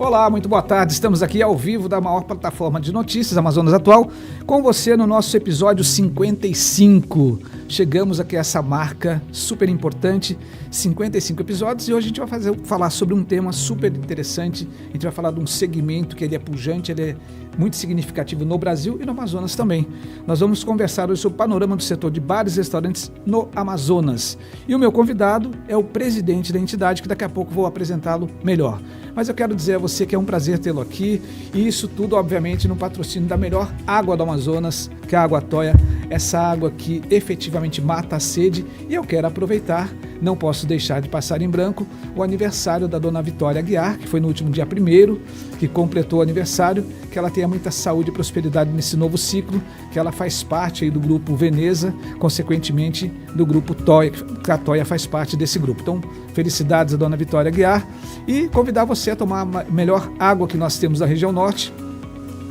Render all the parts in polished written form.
Olá, muito boa tarde. Estamos aqui ao vivo da maior plataforma de notícias, Amazonas Atual, com você no nosso episódio 55. Chegamos aqui a essa marca super importante, 55 episódios, e hoje a gente vai falar sobre um tema super interessante. A gente vai falar de um segmento que ele é pujante, ele é muito significativo no Brasil e no Amazonas também. Nós vamos conversar hoje sobre o panorama do setor de bares e restaurantes no Amazonas. E o meu convidado é o presidente da entidade, que daqui a pouco vou apresentá-lo melhor. Mas eu quero dizer a você que é um prazer tê-lo aqui, e isso tudo, obviamente, no patrocínio da melhor água do Amazonas, que é a Água Toia. essa água que efetivamente mata a sede. E eu quero aproveitar, não posso deixar de passar em branco, o aniversário da dona Vitória Aguiar, que foi no último dia 1º, que completou o aniversário, que ela tenha muita saúde e prosperidade nesse novo ciclo, que ela faz parte aí do grupo Veneza, consequentemente do grupo Toia, que a Toia faz parte desse grupo. Então, felicidades à dona Vitória Aguiar e convidar você a tomar a melhor água que nós temos da região norte,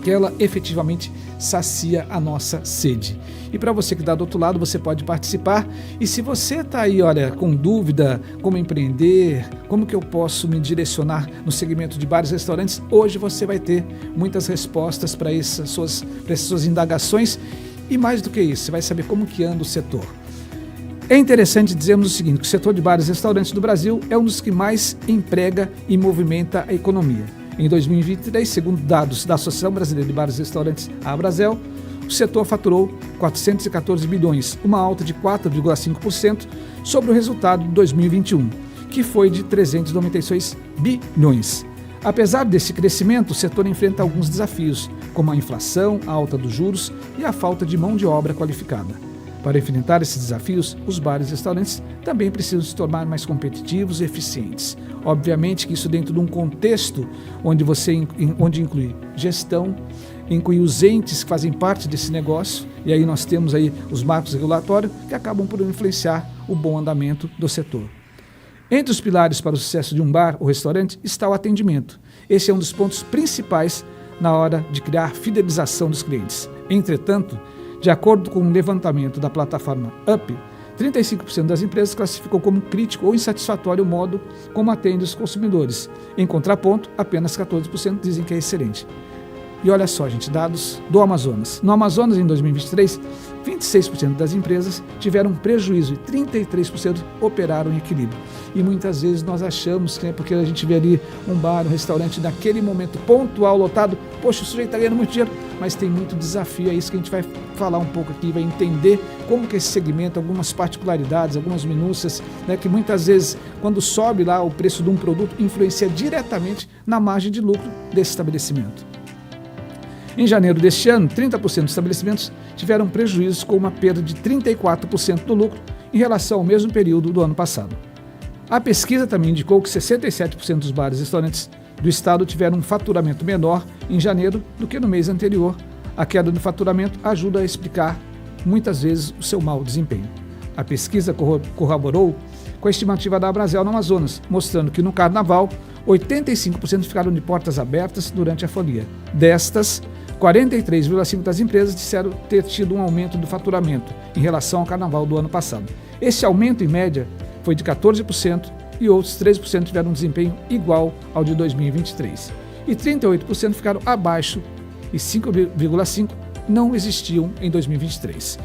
que ela efetivamente sacia a nossa sede. E para você que está do outro lado, você pode participar. E se você está aí, olha, com dúvida, como empreender, como que eu posso me direcionar no segmento de bares e restaurantes, hoje você vai ter muitas respostas para essas suas indagações. E mais do que isso, você vai saber como que anda o setor. É interessante dizermos o seguinte, que o setor de bares e restaurantes do Brasil é um dos que mais emprega e movimenta a economia. Em 2023, segundo dados da Associação Brasileira de Bares e Restaurantes, a Abrazel, o setor faturou 414 bilhões, uma alta de 4,5% sobre o resultado de 2021, que foi de 396 bilhões. Apesar desse crescimento, o setor enfrenta alguns desafios, como a inflação, a alta dos juros e a falta de mão de obra qualificada. Para enfrentar esses desafios, os bares e restaurantes também precisam se tornar mais competitivos e eficientes. Obviamente que isso dentro de um contexto onde inclui gestão, inclui os entes que fazem parte desse negócio, e aí nós temos aí os marcos regulatórios que acabam por influenciar o bom andamento do setor. Entre os pilares para o sucesso de um bar ou restaurante está o atendimento. Esse é um dos pontos principais na hora de criar fidelização dos clientes. Entretanto, de acordo com um levantamento da plataforma UP, 35% das empresas classificam como crítico ou insatisfatório o modo como atende os consumidores. Em contraponto, apenas 14% dizem que é excelente. E olha só, gente, dados do Amazonas. No Amazonas, em 2023, 26% das empresas tiveram prejuízo e 33% operaram em equilíbrio. E muitas vezes nós achamos que é porque a gente vê ali um bar, um restaurante naquele momento pontual, lotado, poxa, o sujeito está ganhando muito dinheiro, mas tem muito desafio, é isso que a gente vai falar um pouco aqui, vai entender como que esse segmento, algumas particularidades, algumas minúcias, né, que muitas vezes, quando sobe lá o preço de um produto, influencia diretamente na margem de lucro desse estabelecimento. Em janeiro deste ano, 30% dos estabelecimentos tiveram prejuízos com uma perda de 34% do lucro em relação ao mesmo período do ano passado. A pesquisa também indicou que 67% dos bares e restaurantes do estado tiveram um faturamento menor em janeiro do que no mês anterior. A queda do faturamento ajuda a explicar, muitas vezes, o seu mau desempenho. A pesquisa corroborou com a estimativa da Abrazel no Amazonas, mostrando que no carnaval, 85% ficaram de portas abertas durante a folia. Destas, 43,5% das empresas disseram ter tido um aumento do faturamento em relação ao carnaval do ano passado. Esse aumento, em média, foi de 14% e outros 13% tiveram um desempenho igual ao de 2023. E 38% ficaram abaixo e 5,5% não existiam em 2023.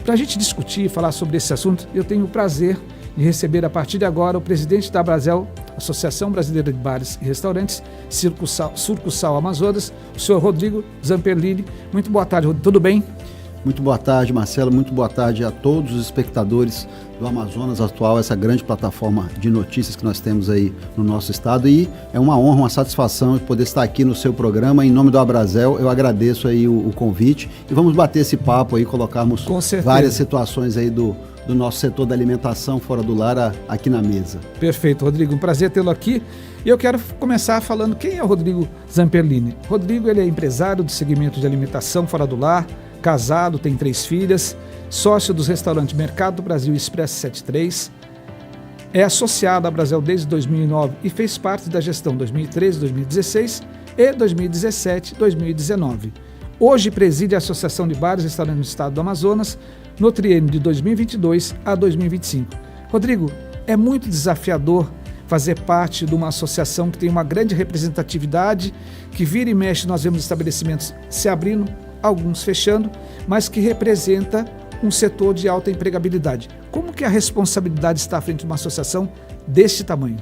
Para a gente discutir e falar sobre esse assunto, eu tenho o prazer de receber a partir de agora o presidente da Abrazel, Associação Brasileira de Bares e Restaurantes, Sucursal Amazonas, o senhor Rodrigo Zamperlini. Muito boa tarde, Rodrigo. Tudo bem? Muito boa tarde, Marcelo. Muito boa tarde a todos os espectadores do Amazonas Atual, essa grande plataforma de notícias que nós temos aí no nosso estado. E é uma honra, uma satisfação poder estar aqui no seu programa. Em nome do Abrazel, eu agradeço aí o convite e vamos bater esse papo aí, colocarmos várias situações aí do nosso setor da alimentação fora do lar aqui na mesa. Perfeito, Rodrigo. Um prazer tê-lo aqui. E eu quero começar falando quem é o Rodrigo Zamperlini. Rodrigo, ele é empresário do segmento de alimentação fora do lar, casado, tem 3 filhas, sócio dos restaurantes Mercado do Brasil e Expresso 73, é associado à Abrazel desde 2009 e fez parte da gestão 2013, 2016 e 2017, 2019. Hoje preside a Associação de Bares e Restaurantes do Estado do Amazonas no triênio de 2022 a 2025. Rodrigo, é muito desafiador fazer parte de uma associação que tem uma grande representatividade, que vira e mexe nós vemos estabelecimentos se abrindo, alguns fechando, mas que representa um setor de alta empregabilidade. Como que a responsabilidade está à frente de uma associação deste tamanho?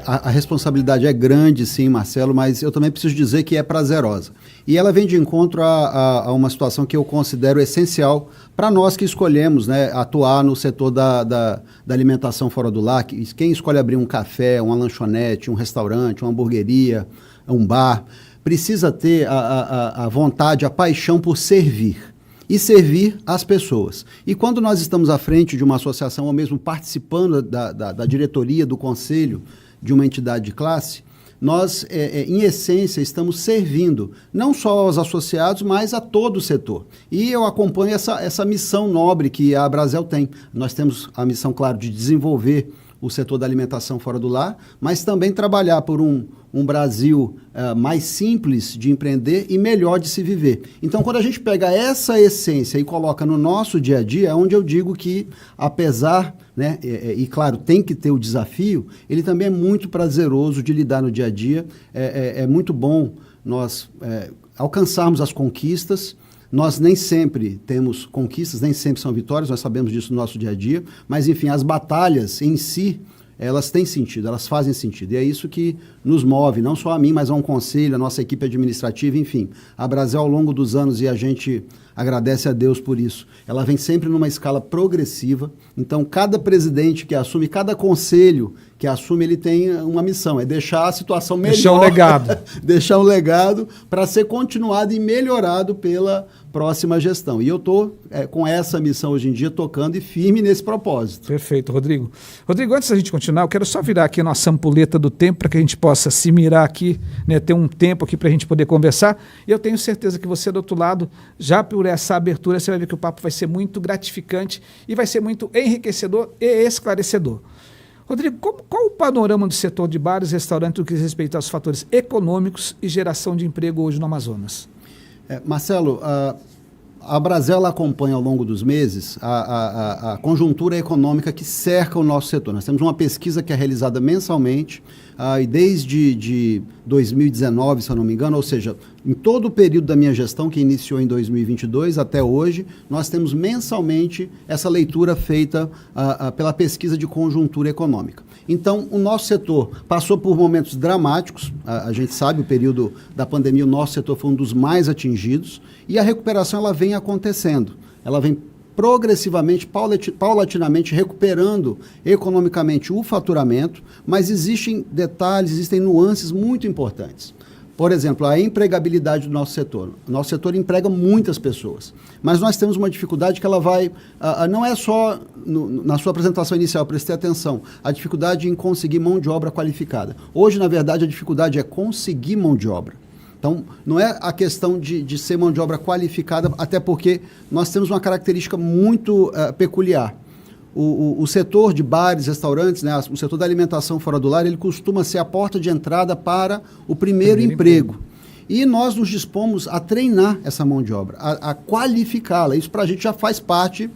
A responsabilidade é grande, sim, Marcelo, mas eu também preciso dizer que é prazerosa. E ela vem de encontro a uma situação que eu considero essencial para nós que escolhemos, né, atuar no setor da alimentação fora do lar. Quem escolhe abrir um café, uma lanchonete, um restaurante, uma hamburgueria, um bar, precisa ter a vontade, a paixão por servir. e servir as pessoas. E quando nós estamos à frente de uma associação ou mesmo participando da diretoria, do conselho de uma entidade de classe, nós, em essência, estamos servindo não só aos associados, mas a todo o setor. E eu acompanho essa missão nobre que a Abrazel tem. Nós temos a missão, claro, de desenvolver o setor da alimentação fora do lar, mas também trabalhar por um Brasil mais simples de empreender e melhor de se viver. Então, quando a gente pega essa essência e coloca no nosso dia a dia, é onde eu digo que, apesar, né, e claro, tem que ter o desafio, ele também é muito prazeroso de lidar no dia a dia, é muito bom nós alcançarmos as conquistas. Nós nem sempre temos conquistas, nem sempre são vitórias, nós sabemos disso no nosso dia a dia, mas, enfim, as batalhas em si, elas têm sentido, elas fazem sentido. E é isso que nos move, não só a mim, mas a um conselho, a nossa equipe administrativa, enfim. A Abrazel, ao longo dos anos, e a gente agradece a Deus por isso, ela vem sempre numa escala progressiva. Então, cada presidente que assume, cada conselho que assume, ele tem uma missão, é deixar a situação melhor. Deixar um legado. Deixar um legado para ser continuado e melhorado pela próxima gestão. E eu estou com essa missão hoje em dia, tocando e firme nesse propósito. Perfeito, Rodrigo. Rodrigo, antes da gente continuar, eu quero só virar aqui a nossa ampulheta do tempo para que a gente possa se mirar aqui, né, ter um tempo aqui para a gente poder conversar. E eu tenho certeza que você do outro lado, já por essa abertura, você vai ver que o papo vai ser muito gratificante e vai ser muito enriquecedor e esclarecedor. Rodrigo, qual o panorama do setor de bares e restaurantes no que diz respeito aos fatores econômicos e geração de emprego hoje no Amazonas? Marcelo, a Abrazel acompanha ao longo dos meses a conjuntura econômica que cerca o nosso setor. Nós temos uma pesquisa que é realizada mensalmente, e desde 2019, se eu não me engano, ou seja, em todo o período da minha gestão, que iniciou em 2022 até hoje, nós temos mensalmente essa leitura feita pela pesquisa de conjuntura econômica. Então, o nosso setor passou por momentos dramáticos, a gente sabe, o período da pandemia, o nosso setor foi um dos mais atingidos, e a recuperação ela vem acontecendo, ela vem progressivamente, paulatinamente recuperando economicamente o faturamento, mas existem detalhes, existem nuances muito importantes. Por exemplo, a empregabilidade do nosso setor. O nosso setor emprega muitas pessoas, mas nós temos uma dificuldade que ela vai, não é só na sua apresentação inicial, prestei atenção, a dificuldade em conseguir mão de obra qualificada. Hoje, na verdade, a dificuldade é conseguir mão de obra. Então, não é a questão de ser mão de obra qualificada, até porque nós temos uma característica muito peculiar. O setor de bares, restaurantes, né, o setor da alimentação fora do lar, ele costuma ser a porta de entrada para o primeiro emprego. E nós nos dispomos a treinar essa mão de obra, a qualificá-la. Isso para a gente já faz parte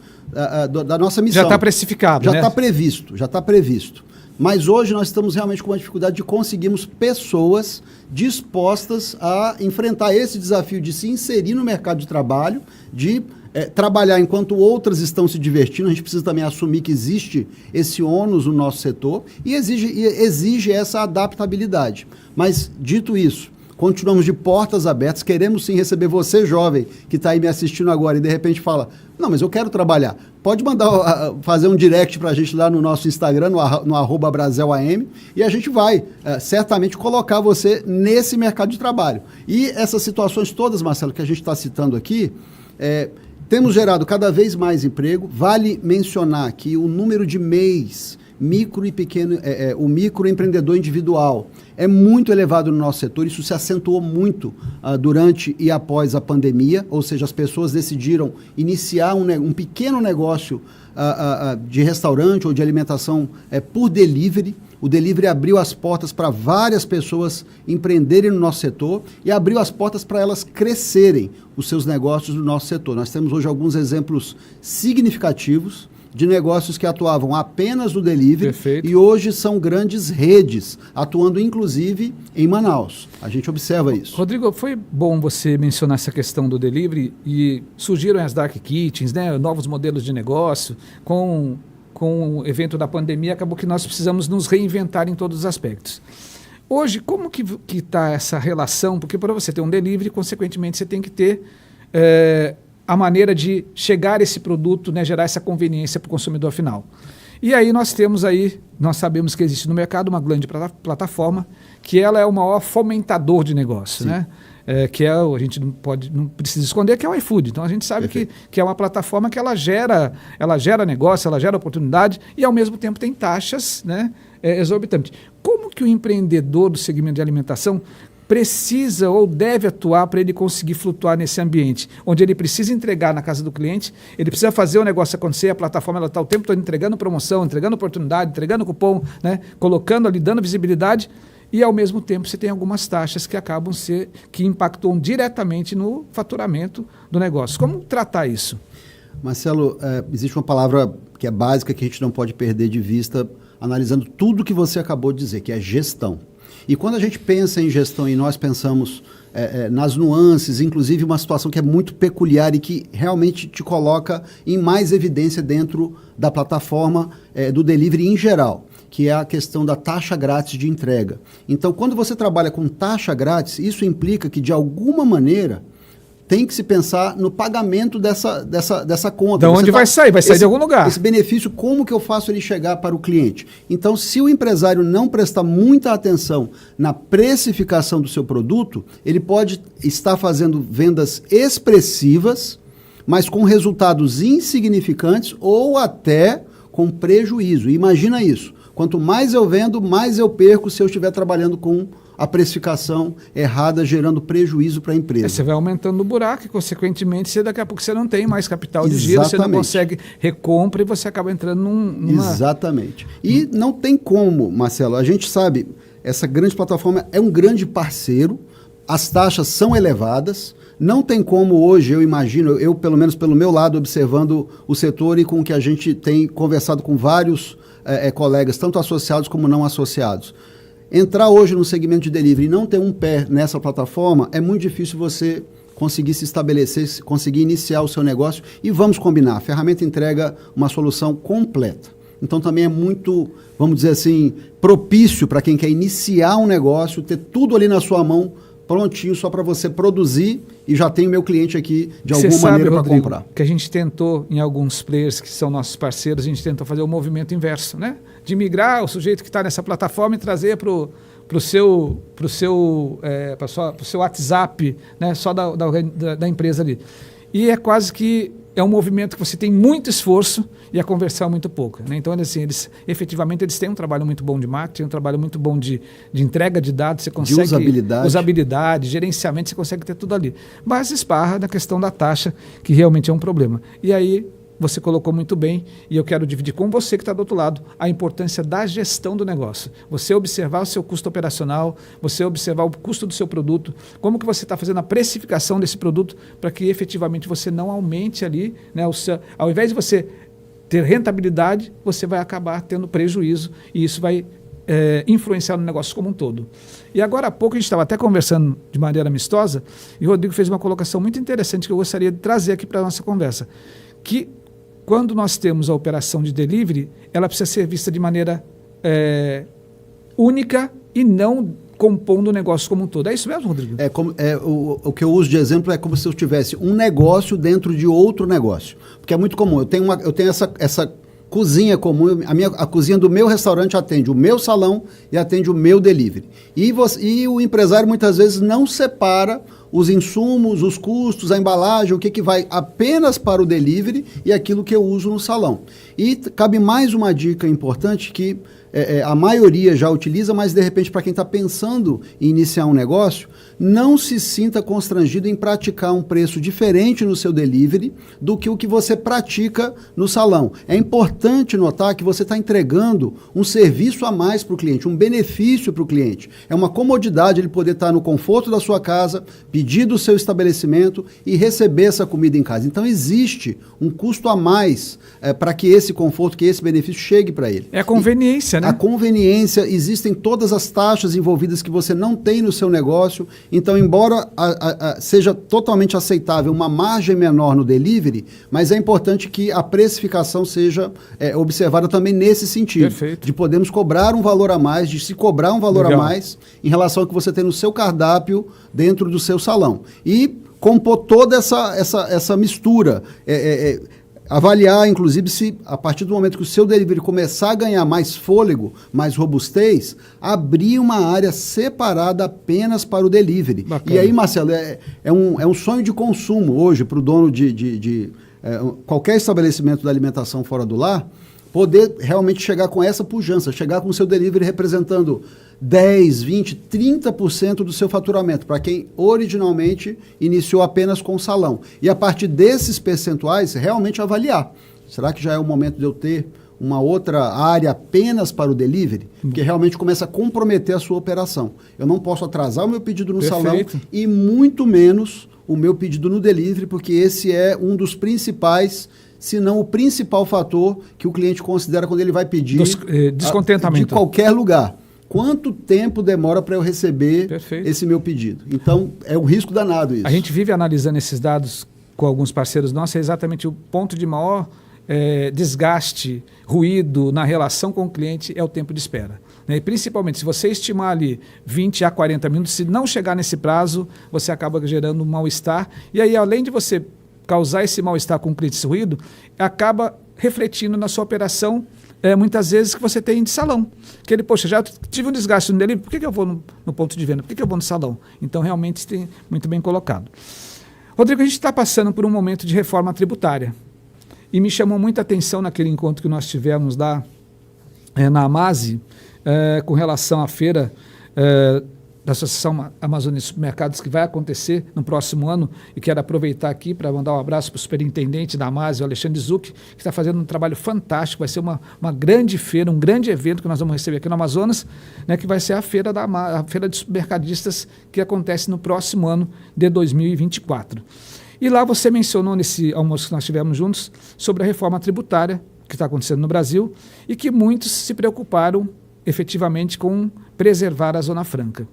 da nossa missão. Já está precificado, né? Já está previsto. Mas hoje nós estamos realmente com uma dificuldade de conseguirmos pessoas dispostas a enfrentar esse desafio de se inserir no mercado de trabalho, de trabalhar enquanto outras estão se divertindo. A gente precisa também assumir que existe esse ônus no nosso setor e exige essa adaptabilidade. Mas, dito isso, continuamos de portas abertas, queremos sim receber você, jovem, que está aí me assistindo agora e de repente fala, não, mas eu quero trabalhar. Pode mandar, fazer um direct para a gente lá no nosso Instagram, no @BrazelAM, e a gente vai certamente colocar você nesse mercado de trabalho. E essas situações todas, Marcelo, que a gente está citando aqui, temos gerado cada vez mais emprego. Vale mencionar que o número de MEIs, micro e pequeno, o microempreendedor individual, é muito elevado no nosso setor. Isso se acentuou muito durante e após a pandemia, ou seja, as pessoas decidiram iniciar um pequeno negócio de restaurante ou de alimentação por delivery. O delivery abriu as portas para várias pessoas empreenderem no nosso setor e abriu as portas para elas crescerem os seus negócios no nosso setor. Nós temos hoje alguns exemplos significativos de negócios que atuavam apenas no delivery. Perfeito. E hoje são grandes redes, atuando inclusive em Manaus. A gente observa isso. Rodrigo, foi bom você mencionar essa questão do delivery e surgiram as dark kitchens, né, novos modelos de negócio. Com o evento da pandemia, acabou que nós precisamos nos reinventar em todos os aspectos. Hoje, como que está essa relação? Porque para você ter um delivery, consequentemente, você tem que ter a maneira de chegar esse produto, né, gerar essa conveniência para o consumidor final. E aí nós sabemos que existe no mercado uma grande plataforma que ela é o maior fomentador de negócio, né? A gente não precisa esconder, que é o iFood. Então a gente sabe que é uma plataforma que ela gera negócio, ela gera oportunidade e ao mesmo tempo tem taxas, né, exorbitantes. Como que o empreendedor do segmento de alimentação precisa ou deve atuar para ele conseguir flutuar nesse ambiente, onde ele precisa entregar na casa do cliente, ele precisa fazer o negócio acontecer, a plataforma está o tempo todo entregando promoção, entregando oportunidade, entregando cupom, né, colocando ali, dando visibilidade, e ao mesmo tempo você tem algumas taxas que impactam diretamente no faturamento do negócio. Como tratar isso? Marcelo, existe uma palavra que é básica que a gente não pode perder de vista, analisando tudo que você acabou de dizer, que é gestão. E quando a gente pensa em gestão e nós pensamos nas nuances, inclusive uma situação que é muito peculiar e que realmente te coloca em mais evidência dentro da plataforma do delivery em geral, que é a questão da taxa grátis de entrega. Então, quando você trabalha com taxa grátis, isso implica que, de alguma maneira, tem que se pensar no pagamento dessa conta. De onde vai sair? Vai sair de algum lugar. Esse benefício, como que eu faço ele chegar para o cliente? Então, se o empresário não prestar muita atenção na precificação do seu produto, ele pode estar fazendo vendas expressivas, mas com resultados insignificantes ou até com prejuízo. Imagina isso. Quanto mais eu vendo, mais eu perco se eu estiver trabalhando com a precificação errada, gerando prejuízo para a empresa. Você vai aumentando o buraco e, consequentemente, daqui a pouco você não tem mais capital de giro, você não consegue recompra e você acaba entrando numa... Exatamente. E não tem como, Marcelo, a gente sabe, essa grande plataforma é um grande parceiro, as taxas são elevadas, não tem como hoje, eu imagino, eu pelo menos pelo meu lado, observando o setor e com o que a gente tem conversado com vários colegas, tanto associados como não associados. Entrar hoje no segmento de delivery e não ter um pé nessa plataforma, é muito difícil você conseguir se estabelecer, conseguir iniciar o seu negócio. E vamos combinar, a ferramenta entrega uma solução completa. Então também é muito, vamos dizer assim, propício para quem quer iniciar um negócio, ter tudo ali na sua mão, prontinho, só para você produzir e já tem o meu cliente aqui de alguma maneira para comprar. Que a gente tentou, em alguns players que são nossos parceiros, a gente tentou fazer o movimento inverso, né? De migrar o sujeito que está nessa plataforma e trazer para o seu WhatsApp, né? Só da empresa ali. E é quase que é um movimento que você tem muito esforço e a conversão é muito pouca, né? Então, assim, efetivamente eles têm um trabalho muito bom de marketing, um trabalho muito bom de entrega de dados, você consegue... De usabilidade, gerenciamento, você consegue ter tudo ali. Mas esbarra na questão da taxa, que realmente é um problema. E aí, você colocou muito bem, e eu quero dividir com você que está do outro lado, a importância da gestão do negócio. Você observar o seu custo operacional, você observar o custo do seu produto, como que você está fazendo a precificação desse produto para que efetivamente você não aumente ali, né, ao invés de você ter rentabilidade, você vai acabar tendo prejuízo e isso vai influenciar no negócio como um todo. E agora há pouco a gente estava até conversando de maneira amistosa e o Rodrigo fez uma colocação muito interessante que eu gostaria de trazer aqui para a nossa conversa, que quando nós temos a operação de delivery, ela precisa ser vista de maneira única e não compondo o negócio como um todo. É isso mesmo, Rodrigo? O que eu uso de exemplo é como se eu tivesse um negócio dentro de outro negócio. Porque é muito comum. Eu tenho essa cozinha comum. A cozinha do meu restaurante atende o meu salão e atende o meu delivery. E o empresário muitas vezes não separa os insumos, os custos, a embalagem, o que vai apenas para o delivery e aquilo que eu uso no salão. E cabe mais uma dica importante que a maioria já utiliza, mas de repente para quem está pensando em iniciar um negócio, não se sinta constrangido em praticar um preço diferente no seu delivery do que o que você pratica no salão. É importante notar que você está entregando um serviço a mais para o cliente, um benefício para o cliente. É uma comodidade ele poder estar no conforto da sua casa, pedir do seu estabelecimento e receber essa comida em casa. Então existe um custo a mais para que esse conforto, que esse benefício chegue para ele. É a conveniência, né? A conveniência, existem todas as taxas envolvidas que você não tem no seu negócio. Então, embora seja totalmente aceitável uma margem menor no delivery, mas é importante que a precificação seja observada também nesse sentido. Perfeito. De podermos cobrar um valor a mais, de se cobrar um valor Legal. a mais em relação ao que você tem no seu cardápio dentro do seu salão. E compor toda essa mistura. avaliar, inclusive, se a partir do momento que o seu delivery começar a ganhar mais fôlego, mais robustez, abrir uma área separada apenas para o delivery. Bacana. E aí, Marcelo, é um sonho de consumo hoje para o dono de qualquer estabelecimento da alimentação fora do lar, poder realmente chegar com essa pujança, chegar com o seu delivery representando 10, 20, 30% do seu faturamento, para quem originalmente iniciou apenas com salão. E a partir desses percentuais, realmente avaliar. Será que já é o momento de eu ter uma outra área apenas para o delivery? Porque realmente começa a comprometer a sua operação. Eu não posso atrasar o meu pedido no salão e muito menos o meu pedido no delivery, porque esse é um dos principais, se não o principal fator que o cliente considera quando ele vai pedir descontentamento de qualquer lugar. Quanto tempo demora para eu receber esse meu pedido? Então, é um risco danado isso. A gente vive analisando esses dados com alguns parceiros nossos, é exatamente o ponto de maior desgaste, ruído na relação com o cliente é o tempo de espera. Né? E principalmente, se você estimar ali 20 a 40 minutos, se não chegar nesse prazo, você acaba gerando um mal-estar. E aí, além de você causar esse mal-estar com o cliente, esse ruído, acaba refletindo na sua operação, muitas vezes, que você tem de salão. Que ele, poxa, já tive um desgaste no delivery, por que eu vou no ponto de venda? Por que eu vou no salão? Então, realmente, tem muito bem colocado. Rodrigo, a gente está passando por um momento de reforma tributária. E me chamou muita atenção naquele encontro que nós tivemos lá na Amase, com relação à feira da Associação Amazônia de Supermercados, que vai acontecer no próximo ano, e quero aproveitar aqui para mandar um abraço para o superintendente da Amase, o Alexandre Zucchi, que está fazendo um trabalho fantástico. Vai ser uma grande feira, um grande evento que nós vamos receber aqui no Amazonas, né, que vai ser a feira de supermercadistas, que acontece no próximo ano de 2024. E lá você mencionou, nesse almoço que nós tivemos juntos, sobre a reforma tributária que está acontecendo no Brasil e que muitos se preocuparam efetivamente com preservar a Zona Franca.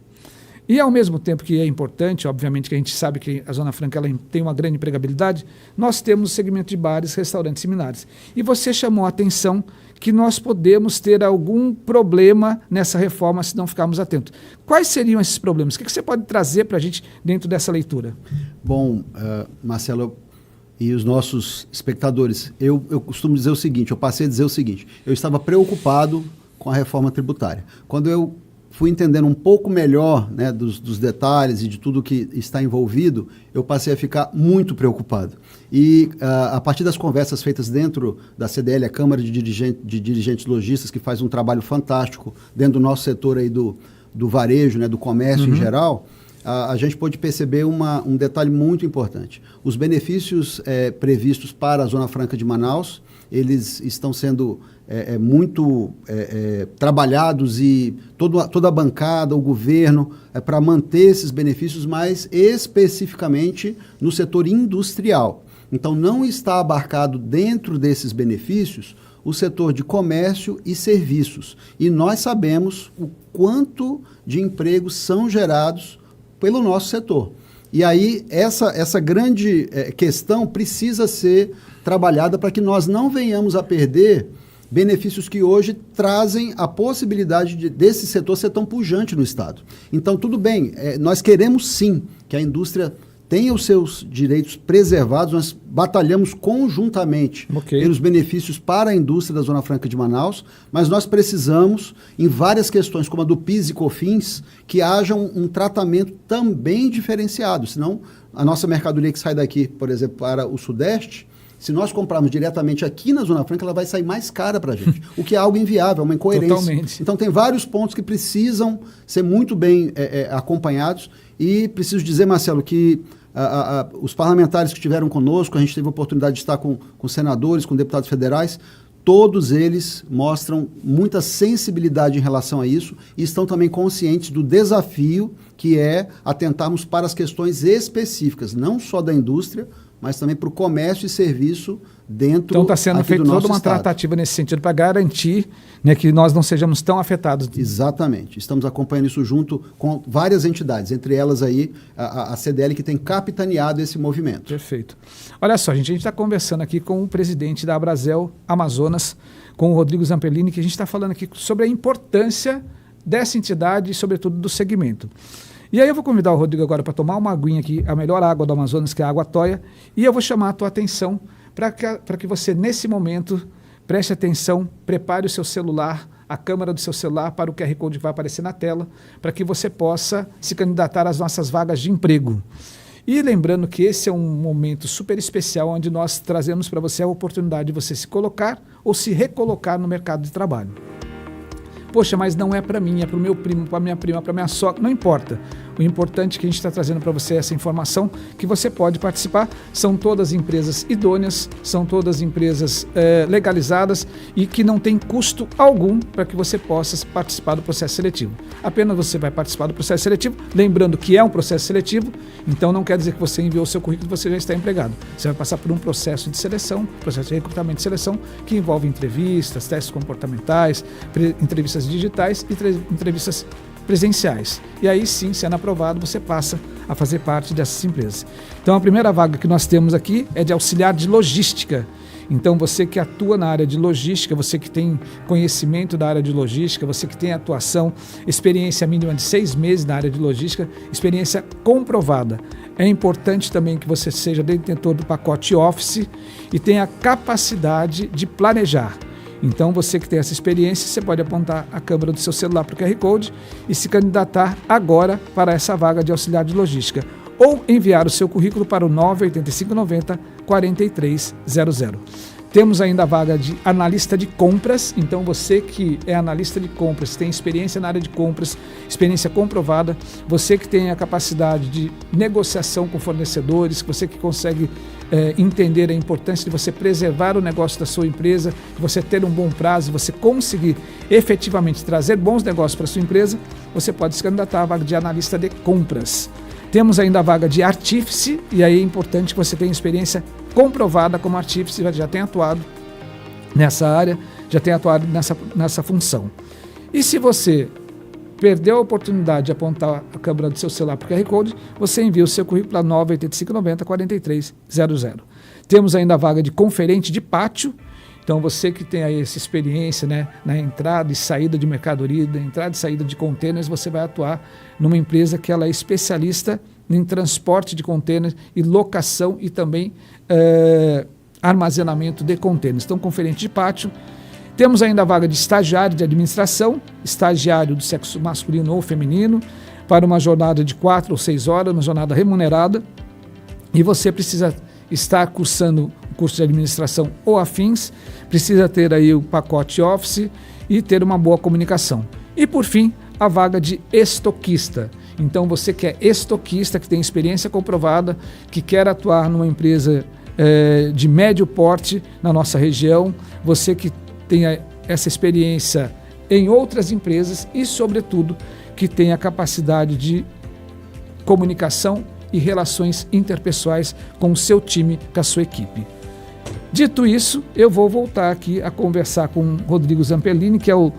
E, ao mesmo tempo que é importante, obviamente que a gente sabe que a Zona Franca ela tem uma grande empregabilidade, nós temos o segmento de bares, restaurantes e similares. E você chamou a atenção que nós podemos ter algum problema nessa reforma se não ficarmos atentos. Quais seriam esses problemas? O que você pode trazer para a gente dentro dessa leitura? Bom, Marcelo e os nossos espectadores, eu costumo dizer o seguinte, eu passei a dizer o seguinte, eu estava preocupado com a reforma tributária. Quando eu fui entendendo um pouco melhor, né, dos detalhes e de tudo que está envolvido, eu passei a ficar muito preocupado. E a partir das conversas feitas dentro da CDL, a Câmara de Dirigentes Lojistas, que faz um trabalho fantástico dentro do nosso setor aí do varejo, né, do comércio em geral, a gente pôde perceber um detalhe muito importante. Os benefícios previstos para a Zona Franca de Manaus, eles estão sendo muito trabalhados, e toda a bancada, o governo, para manter esses benefícios, mais especificamente no setor industrial. Então, não está abarcado dentro desses benefícios o setor de comércio e serviços. E nós sabemos o quanto de empregos são gerados pelo nosso setor. E aí, essa grande questão precisa ser trabalhada para que nós não venhamos a perder benefícios que hoje trazem a possibilidade desse setor ser tão pujante no Estado. Então, tudo bem, nós queremos sim que a indústria tenha os seus direitos preservados, nós batalhamos conjuntamente pelos benefícios para a indústria da Zona Franca de Manaus, mas nós precisamos, em várias questões, como a do PIS e COFINS, que haja um tratamento também diferenciado, senão a nossa mercadoria que sai daqui, por exemplo, para o Sudeste, se nós comprarmos diretamente aqui na Zona Franca, ela vai sair mais cara para a gente, o que é algo inviável, uma incoerência. Totalmente. Então, tem vários pontos que precisam ser muito bem acompanhados, e preciso dizer, Marcelo, que os parlamentares que estiveram conosco, a gente teve a oportunidade de estar com senadores, com deputados federais, todos eles mostram muita sensibilidade em relação a isso e estão também conscientes do desafio que é atentarmos para as questões específicas, não só da indústria, mas também para o comércio e serviço dentro do nosso estado. Então está sendo feita toda uma tratativa nesse sentido para garantir, né, que nós não sejamos tão afetados. Exatamente. Estamos acompanhando isso junto com várias entidades, entre elas aí a CDL, que tem capitaneado esse movimento. Perfeito. Olha só, a gente está conversando aqui com o presidente da Abrazel Amazonas, com o Rodrigo Zampellini, que a gente está falando aqui sobre a importância dessa entidade e, sobretudo, do segmento. E aí eu vou convidar o Rodrigo agora para tomar uma aguinha aqui, a melhor água do Amazonas, que é a água Toia, e eu vou chamar a tua atenção para que você, nesse momento, preste atenção, prepare o seu celular, a câmera do seu celular para o QR Code que vai aparecer na tela, para que você possa se candidatar às nossas vagas de emprego. E lembrando que esse é um momento super especial, onde nós trazemos para você a oportunidade de você se colocar ou se recolocar no mercado de trabalho. Poxa, mas não é para mim, é para o meu primo, para minha prima, para minha sogra, não importa. O importante é que a gente está trazendo para você essa informação, que você pode participar. São todas empresas idôneas, são todas empresas legalizadas e que não tem custo algum para que você possa participar do processo seletivo. Apenas você vai participar do processo seletivo, lembrando que é um processo seletivo, então não quer dizer que você enviou o seu currículo e você já está empregado. Você vai passar por um processo de seleção, processo de recrutamento de seleção, que envolve entrevistas, testes comportamentais, entrevistas digitais e entrevistas presenciais. E aí sim, sendo aprovado, você passa a fazer parte dessas empresas. Então a primeira vaga que nós temos aqui é de auxiliar de logística. Então você que atua na área de logística, você que tem conhecimento da área de logística, você que tem atuação, experiência mínima de 6 meses na área de logística, experiência comprovada. É importante também que você seja detentor do pacote Office e tenha capacidade de planejar. Então, você que tem essa experiência, você pode apontar a câmera do seu celular para o QR Code e se candidatar agora para essa vaga de auxiliar de logística. Ou enviar o seu currículo para o 98590 4300. Temos ainda a vaga de analista de compras. Então, você que é analista de compras, tem experiência na área de compras, experiência comprovada, você que tem a capacidade de negociação com fornecedores, você que consegue entender a importância de você preservar o negócio da sua empresa, de você ter um bom prazo, você conseguir efetivamente trazer bons negócios para a sua empresa, você pode se candidatar à vaga de analista de compras. Temos ainda a vaga de artífice, e aí é importante que você tenha experiência comprovada como artífice, já tenha atuado nessa área, já tenha atuado nessa função. E se você perdeu a oportunidade de apontar a câmera do seu celular para o QR Code, você envia o seu currículo para 98590 4300. Temos ainda a vaga de conferente de pátio. Então, você que tem aí essa experiência, né, na entrada e saída de mercadoria, na entrada e saída de contêineres, você vai atuar numa empresa que ela é especialista em transporte de contêineres e locação e também armazenamento de contêineres. Então, conferente de pátio. Temos ainda a vaga de estagiário de administração, estagiário do sexo masculino ou feminino, para uma jornada de 4 ou 6 horas, uma jornada remunerada. E você precisa estar cursando o curso de administração ou afins, precisa ter aí o pacote Office e ter uma boa comunicação. E por fim, a vaga de estoquista. Então você que é estoquista, que tem experiência comprovada, que quer atuar numa empresa de médio porte na nossa região, você que tenha essa experiência em outras empresas e, sobretudo, que tenha capacidade de comunicação e relações interpessoais com o seu time, com a sua equipe. Dito isso, eu vou voltar aqui a conversar com o Rodrigo Zampellini, que é o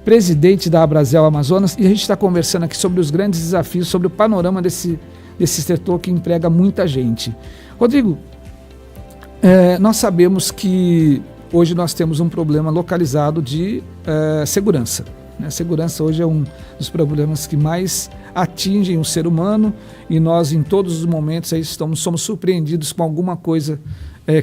presidente da Abrazel Amazonas, e a gente está conversando aqui sobre os grandes desafios, sobre o panorama desse setor que emprega muita gente. Rodrigo, nós sabemos que hoje nós temos um problema localizado de segurança. A segurança hoje é um dos problemas que mais atingem o ser humano e nós em todos os momentos aí somos surpreendidos com alguma coisa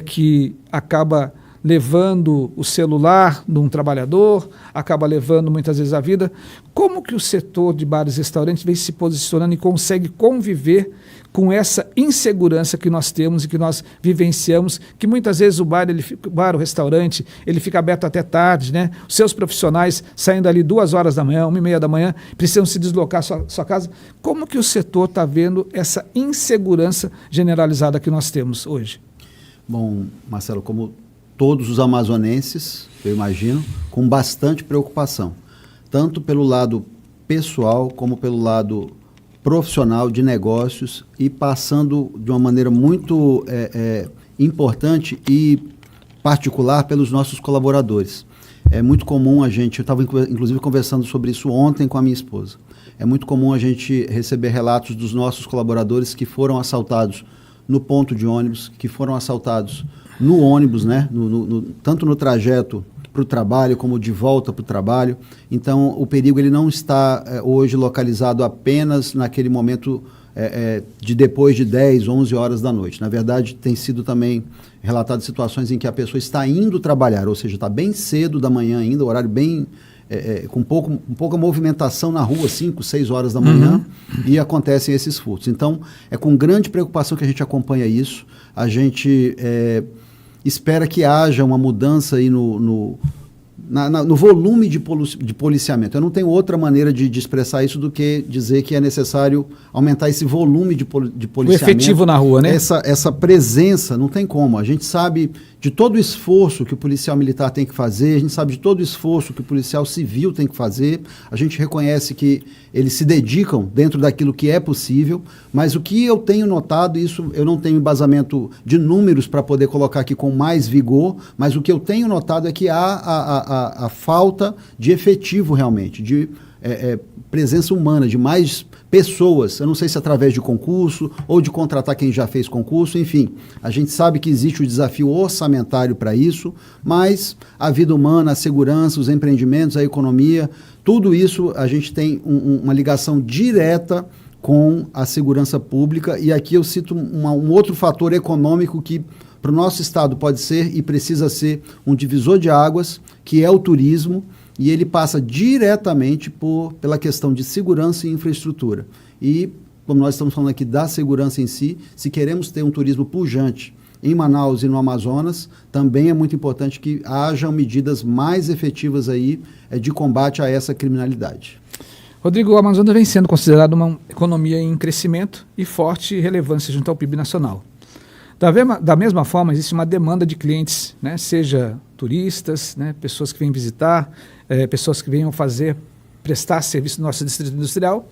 que acaba levando o celular de um trabalhador, acaba levando muitas vezes a vida. Como que o setor de bares e restaurantes vem se posicionando e consegue conviver com essa insegurança que nós temos e que nós vivenciamos, que muitas vezes o bar, o restaurante, ele fica aberto até tarde, né? Os seus profissionais saindo ali 2 horas da manhã, 1h30 da manhã, precisam se deslocar à sua casa. Como que o setor está vendo essa insegurança generalizada que nós temos hoje? Bom, Marcelo, como todos os amazonenses, eu imagino, com bastante preocupação, tanto pelo lado pessoal como pelo lado profissional de negócios e passando de uma maneira muito importante e particular pelos nossos colaboradores. É muito comum eu estava inclusive conversando sobre isso ontem com a minha esposa, é muito comum a gente receber relatos dos nossos colaboradores que foram assaltados no ponto de ônibus, que foram assaltados no ônibus, né? Tanto no trajeto para o trabalho como de volta para o trabalho. Então, o perigo ele não está hoje localizado apenas naquele momento de depois de 10, 11 horas da noite. Na verdade, tem sido também relatado situações em que a pessoa está indo trabalhar, ou seja, está bem cedo da manhã ainda, horário bem... com pouca movimentação na rua, 5, 6 horas da manhã, e acontecem esses furtos. Então, é com grande preocupação que a gente acompanha isso. A gente espera que haja uma mudança aí no volume de policiamento. Eu não tenho outra maneira de expressar isso do que dizer que é necessário aumentar esse volume de policiamento. O efetivo na rua, né? Essa presença, não tem como. A gente sabe de todo o esforço que o policial militar tem que fazer, a gente sabe de todo o esforço que o policial civil tem que fazer, a gente reconhece que eles se dedicam dentro daquilo que é possível, mas o que eu tenho notado, isso eu não tenho embasamento de números para poder colocar aqui com mais vigor, mas o que eu tenho notado é que há a falta de efetivo realmente, de presença humana, de mais pessoas, eu não sei se através de concurso ou de contratar quem já fez concurso, enfim, a gente sabe que existe o desafio orçamentário para isso, mas a vida humana, a segurança, os empreendimentos, a economia, tudo isso a gente tem uma ligação direta com a segurança pública, e aqui eu cito um outro fator econômico que para o nosso estado pode ser e precisa ser um divisor de águas, que é o turismo, e ele passa diretamente pela questão de segurança e infraestrutura. E, como nós estamos falando aqui da segurança em si, se queremos ter um turismo pujante em Manaus e no Amazonas, também é muito importante que hajam medidas mais efetivas aí de combate a essa criminalidade. Rodrigo, o Amazonas vem sendo considerado uma economia em crescimento e forte relevância junto ao PIB nacional. Da mesma forma, existe uma demanda de clientes, né, seja turistas, né, pessoas que vêm visitar, pessoas que venham prestar serviço no nosso distrito industrial,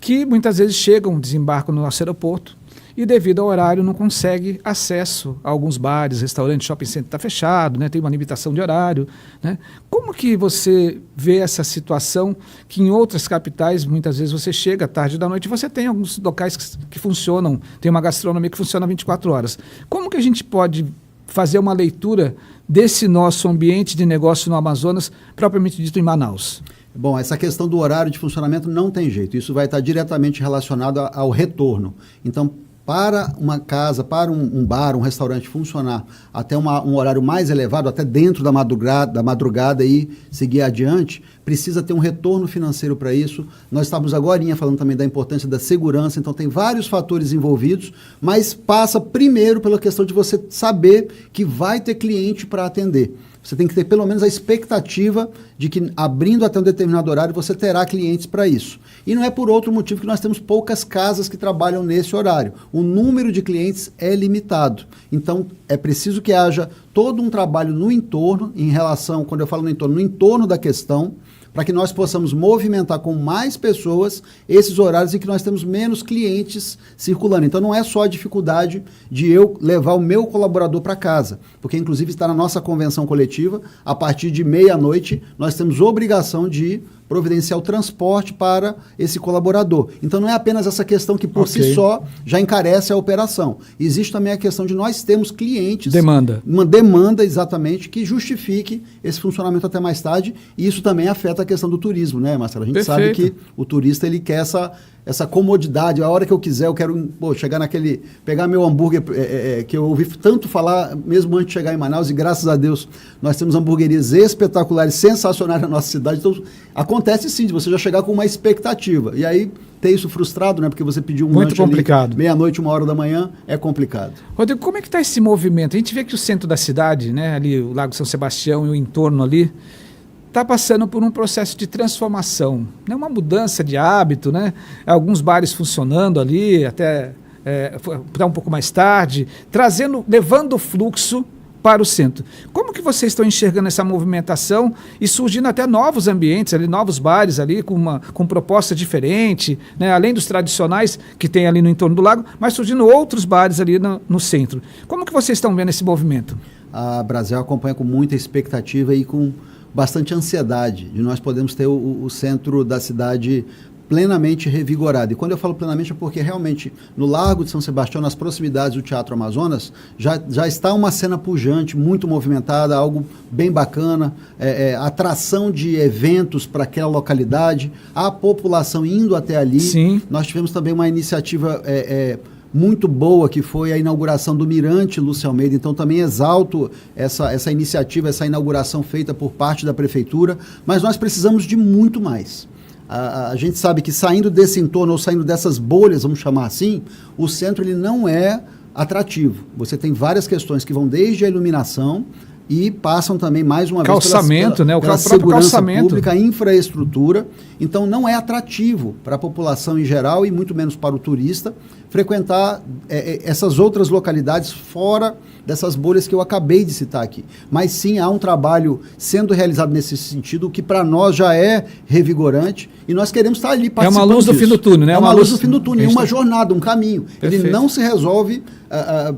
que muitas vezes chegam, desembarcam no nosso aeroporto e devido ao horário não consegue acesso a alguns bares, restaurantes, shopping center está fechado, né, tem uma limitação de horário, né? Como que você vê essa situação que em outras capitais muitas vezes você chega à tarde da noite e você tem alguns locais que funcionam, tem uma gastronomia que funciona 24 horas. Como que a gente pode fazer uma leitura desse nosso ambiente de negócio no Amazonas, propriamente dito em Manaus? Bom, essa questão do horário de funcionamento não tem jeito, isso vai estar diretamente relacionado ao retorno. Então, para uma casa, para um bar, um restaurante funcionar até um horário mais elevado, até dentro da madrugada e seguir adiante, precisa ter um retorno financeiro para isso. Nós estávamos agorinha falando também da importância da segurança, então tem vários fatores envolvidos, mas passa primeiro pela questão de você saber que vai ter cliente para atender. Você tem que ter pelo menos a expectativa de que abrindo até um determinado horário você terá clientes para isso. E não é por outro motivo que nós temos poucas casas que trabalham nesse horário. O número de clientes é limitado. Então é preciso que haja todo um trabalho no entorno, em relação, quando eu falo no entorno da questão, para que nós possamos movimentar com mais pessoas esses horários em que nós temos menos clientes circulando. Então não é só a dificuldade de eu levar o meu colaborador para casa, porque inclusive está na nossa convenção coletiva, a partir de meia-noite nós temos obrigação de providenciar o transporte para esse colaborador. Então não é apenas essa questão que por si só já encarece a operação. Existe também a questão de nós termos clientes... Uma demanda, exatamente, que justifique esse funcionamento até mais tarde, e isso também afeta a questão do turismo, né, Marcelo? A gente sabe que o turista ele quer essa comodidade, a hora que eu quiser, eu quero chegar pegar meu hambúrguer, que eu ouvi tanto falar, mesmo antes de chegar em Manaus, e graças a Deus nós temos hamburguerias espetaculares, sensacionais na nossa cidade, então acontece sim, de você já chegar com uma expectativa, e aí ter isso frustrado, né, porque você pediu um lanche ali, meia-noite, 1h da manhã, é complicado. Rodrigo, como é que está esse movimento? A gente vê que o centro da cidade, né, ali o Lago São Sebastião e o entorno ali, está passando por um processo de transformação, né? Uma mudança de hábito, né? Alguns bares funcionando ali até um pouco mais tarde, levando o fluxo para o centro. Como que vocês estão enxergando essa movimentação e surgindo até novos ambientes, ali, novos bares ali com proposta diferente, né? Além dos tradicionais que tem ali no entorno do lago, mas surgindo outros bares ali no centro. Como que vocês estão vendo esse movimento? A Brasel acompanha com muita expectativa e com bastante ansiedade de nós podermos ter o centro da cidade plenamente revigorada. E quando eu falo plenamente é porque realmente no Largo de São Sebastião, nas proximidades do Teatro Amazonas, já está uma cena pujante, muito movimentada, algo bem bacana, atração de eventos para aquela localidade, a população indo até ali. Sim. Nós tivemos também uma iniciativa muito boa, que foi a inauguração do Mirante Lúcio Almeida. Então também exalto essa iniciativa, essa inauguração feita por parte da Prefeitura, mas nós precisamos de muito mais. A gente sabe que saindo desse entorno, ou saindo dessas bolhas, vamos chamar assim, o centro ele não é atrativo. Você tem várias questões que vão desde a iluminação e passam também, mais uma vez, calçamento, né? O pela próprio segurança calçamento pública, a infraestrutura. Então não é atrativo para a população em geral e muito menos para o turista frequentar essas outras localidades fora dessas bolhas que eu acabei de citar aqui. Mas sim, há um trabalho sendo realizado nesse sentido, que para nós já é revigorante e nós queremos estar ali participando. É uma luz disso. no fim do túnel, né? É uma luz no fim do túnel, uma tá... jornada, um caminho. Perfeito. Ele não se resolve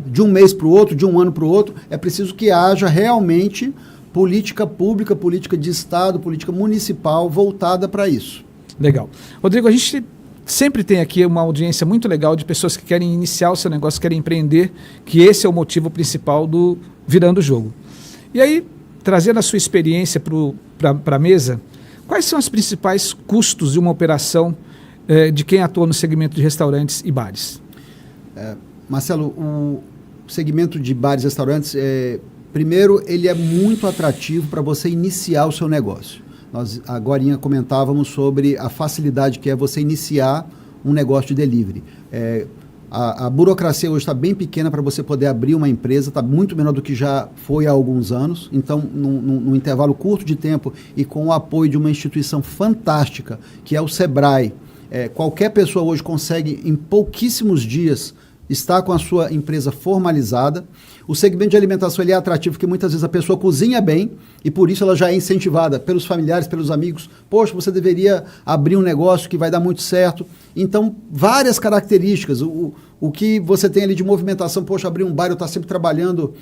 de um mês para o outro, de um ano para o outro. É preciso que haja realmente política pública, política de Estado, política municipal voltada para isso. Legal. Rodrigo, a gente sempre tem aqui uma audiência muito legal de pessoas que querem iniciar o seu negócio, querem empreender, que esse é o motivo principal do Virando o Jogo. E aí, trazendo a sua experiência para a mesa, quais são os principais custos de uma operação de quem atua no segmento de restaurantes e bares? Marcelo, o segmento de bares e restaurantes, primeiro, ele é muito atrativo para você iniciar o seu negócio. Nós agorinha comentávamos sobre a facilidade que é você iniciar um negócio de delivery. A burocracia hoje está bem pequena para você poder abrir uma empresa, está muito menor do que já foi há alguns anos. Então, num intervalo curto de tempo e com o apoio de uma instituição fantástica, que é o Sebrae, qualquer pessoa hoje consegue, em pouquíssimos dias, estar com a sua empresa formalizada. O segmento de alimentação ele é atrativo porque muitas vezes a pessoa cozinha bem e por isso ela já é incentivada pelos familiares, pelos amigos. Poxa, você deveria abrir um negócio que vai dar muito certo. Então, várias características. O que você tem ali de movimentação, poxa, abrir um bar, eu estou sempre trabalhando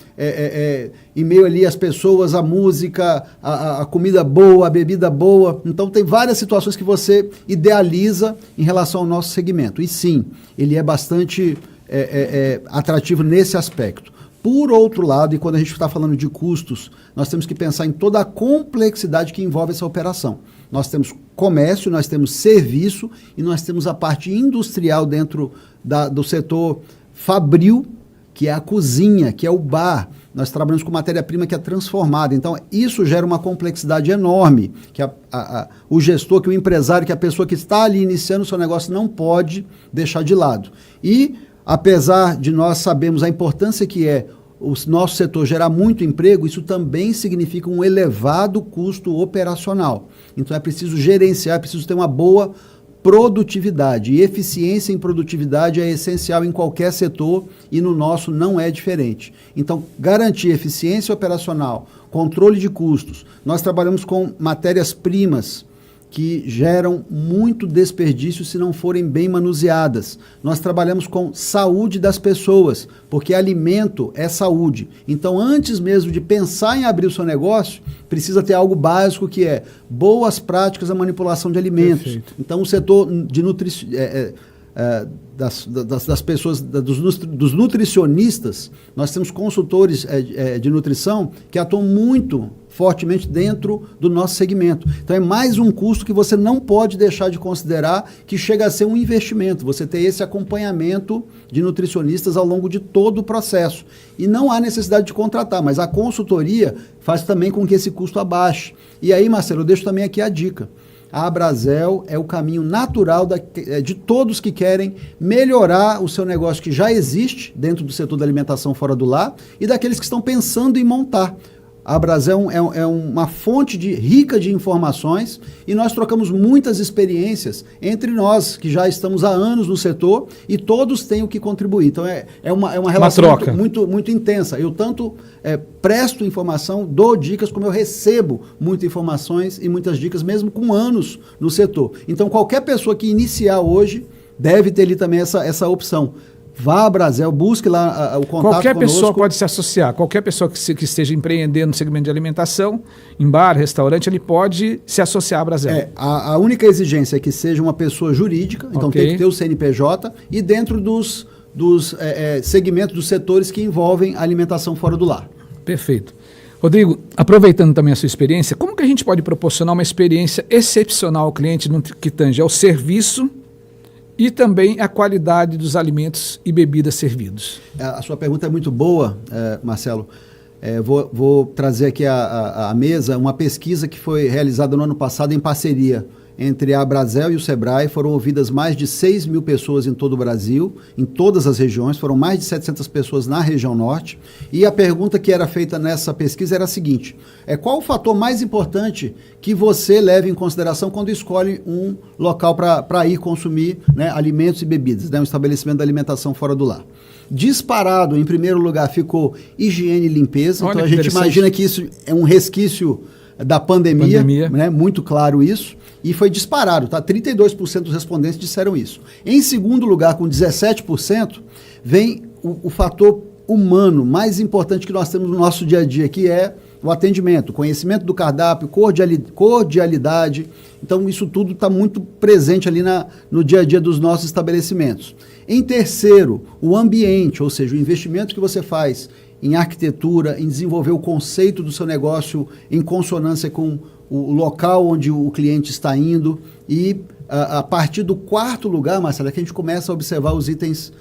em meio ali às pessoas, a música, a comida boa, a bebida boa. Então, tem várias situações que você idealiza em relação ao nosso segmento. E sim, ele é bastante atrativo nesse aspecto. Por outro lado, e quando a gente está falando de custos, nós temos que pensar em toda a complexidade que envolve essa operação. Nós temos comércio, nós temos serviço e nós temos a parte industrial dentro do setor fabril, que é a cozinha, que é o bar. Nós trabalhamos com matéria-prima que é transformada. Então, isso gera uma complexidade enorme, que o gestor, que o empresário, que a pessoa que está ali iniciando o seu negócio não pode deixar de lado. E apesar de nós sabermos a importância que é o nosso setor gerar muito emprego, isso também significa um elevado custo operacional. Então é preciso gerenciar, é preciso ter uma boa produtividade. E eficiência em produtividade é essencial em qualquer setor e no nosso não é diferente. Então, garantir eficiência operacional, controle de custos. Nós trabalhamos com matérias-primas que geram muito desperdício se não forem bem manuseadas. Nós trabalhamos com saúde das pessoas, porque alimento é saúde. Então, antes mesmo de pensar em abrir o seu negócio, precisa ter algo básico que é boas práticas na manipulação de alimentos. Perfeito. Então, o setor de das pessoas, dos nutricionistas, nós temos consultores de nutrição que atuam muito fortemente dentro do nosso segmento. Então é mais um custo que você não pode deixar de considerar, que chega a ser um investimento, você ter esse acompanhamento de nutricionistas ao longo de todo o processo. E não há necessidade de contratar, mas a consultoria faz também com que esse custo abaixe. E aí, Marcelo, eu deixo também aqui a dica. A Abrazel é o caminho natural de todos que querem melhorar o seu negócio que já existe dentro do setor da alimentação fora do lar e daqueles que estão pensando em montar. A Abrazel é uma fonte rica de informações e nós trocamos muitas experiências entre nós, que já estamos há anos no setor, e todos têm o que contribuir. Então é uma relação muito intensa. Eu tanto presto informação, dou dicas, como eu recebo muitas informações e muitas dicas, mesmo com anos no setor. Então qualquer pessoa que iniciar hoje deve ter ali também essa opção. vá à Brasel, busque lá o contato Qualquer conosco. pessoa pode se associar, qualquer pessoa que esteja empreendendo no segmento de alimentação, em bar, restaurante, ele pode se associar à Brasel. A única exigência é que seja uma pessoa jurídica, então tem que ter o CNPJ e dentro dos segmentos, dos setores que envolvem a alimentação fora do lar. Perfeito. Rodrigo, aproveitando também a sua experiência, como que a gente pode proporcionar uma experiência excepcional ao cliente no que tange ao serviço e também a qualidade dos alimentos e bebidas servidos? A sua pergunta é muito boa, Marcelo. Vou trazer aqui à mesa uma pesquisa que foi realizada no ano passado em parceria entre a Brasel e o Sebrae. Foram ouvidas mais de 6 mil pessoas em todo o Brasil, em todas as regiões, foram mais de 700 pessoas na região norte, e a pergunta que era feita nessa pesquisa era a seguinte: qual o fator mais importante que você leva em consideração quando escolhe um local para ir consumir, né, alimentos e bebidas, né, um estabelecimento de alimentação fora do lar? Disparado, em primeiro lugar, ficou higiene e limpeza. Então a gente imagina que isso é um resquício da pandemia. Né, muito claro isso. E foi disparado, tá? 32% dos respondentes disseram isso. Em segundo lugar, com 17%, vem o fator humano mais importante que nós temos no nosso dia a dia, que é o atendimento, conhecimento do cardápio, cordialidade. Então, isso tudo está muito presente ali no dia a dia dos nossos estabelecimentos. Em terceiro, o ambiente, ou seja, o investimento que você faz em arquitetura, em desenvolver o conceito do seu negócio em consonância com o local onde o cliente está indo. E a partir do quarto lugar, Marcelo, é que a gente começa a observar os itens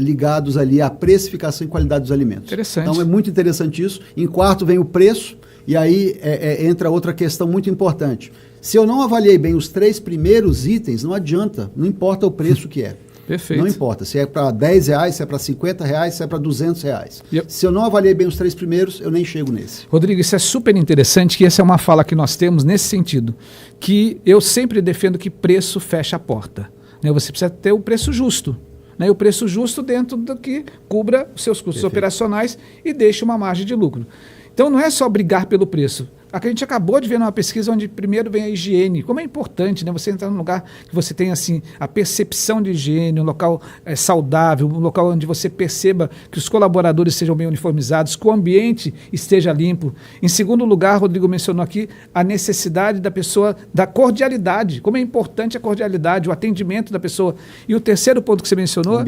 ligados ali à precificação e qualidade dos alimentos. Interessante. Então é muito interessante isso. Em quarto vem o preço, e aí entra outra questão muito importante. Se eu não avaliei bem os 3 primeiros itens, não adianta, não importa o preço que é. Perfeito. Não importa se é para R$10, se é para R$50, se é para R$200. Se eu não avaliei bem os 3 primeiros, eu nem chego nesse. Rodrigo, isso é super interessante, que essa é uma fala que nós temos nesse sentido, que eu sempre defendo que preço fecha a porta. Né? Você precisa ter o preço justo. Né? E o preço justo dentro do que cubra os seus custos operacionais e deixe uma margem de lucro. Então não é só brigar pelo preço. A gente acabou de ver numa pesquisa onde primeiro vem a higiene. Como é importante, né? Você entrar num lugar que você tem assim, a percepção de higiene, um local saudável, um local onde você perceba que os colaboradores sejam bem uniformizados, que o ambiente esteja limpo. Em segundo lugar, Rodrigo mencionou aqui a necessidade da pessoa, da cordialidade. Como é importante a cordialidade, o atendimento da pessoa. E o terceiro ponto que você mencionou?